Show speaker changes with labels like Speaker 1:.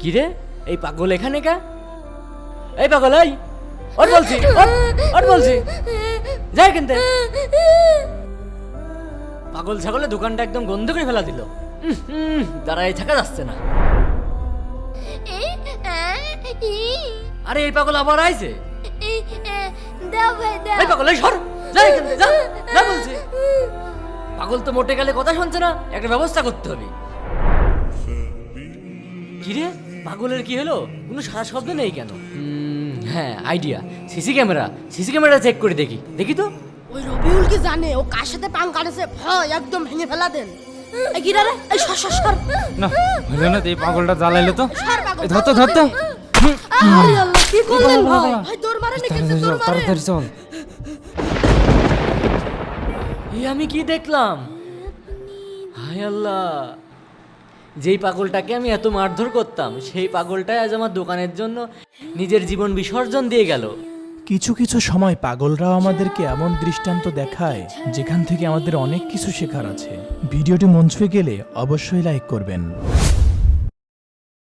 Speaker 1: কি রে, এই পাগল এখানে কে? এই পাগল, এই ওর বলছি, ওর বলছি, যাই কিনতে। পাগল ছাগলের দোকানটা একদম বন্ধ করে ফেলা দিল। দাঁড়াই থাকা যাচ্ছে না। আরে এই পাগল আবার আইছে।
Speaker 2: দাও ভাই দাও।
Speaker 1: এই পাগল, এই সর, যাই কিনতে, যা যা বলছি। পাগল তো মোটে গেলে কথা শুনছে না, একটা ব্যবস্থা করতে হবে। কি রে, পাগলের কি হলো? কোনো সারা শব্দ নেই কেন? হ্যাঁ, আইডিয়া, সিসি ক্যামেরা চেক করে দেখি দেখি তো।
Speaker 3: ওই রবিউল কি জানে ও কার সাথে পাং কাটেছে? ভয় একদম ভেঙে ফেলা দেন। এই কি রে, এই সর সর সর।
Speaker 4: না হলো না, এই পাগলটা জ্বালাইলো তো।
Speaker 3: সর পাগল,
Speaker 4: ধর তো ধর তো।
Speaker 3: আরে আল্লাহ, কি করলেন ভাই? ভাই দৌড় মারে নাকি? দৌড় মারে।
Speaker 4: তাড়াতাড়ি চল।
Speaker 1: এই আমি কি দেখলাম? হায় আল্লাহ, যেই পাগলটাকে আমি এত মারধর করতাম, সেই পাগলটাই আজ আমার দোকানের জন্য নিজের জীবন বিসর্জন দিয়ে গেল।
Speaker 5: কিছু কিছু সময় পাগলরাও আমাদেরকে এমন দৃষ্টান্ত দেখায় যেখান থেকে আমাদের অনেক কিছু শেখার আছে। ভিডিওটি মন ছুঁয়ে গেলে অবশ্যই লাইক করবেন।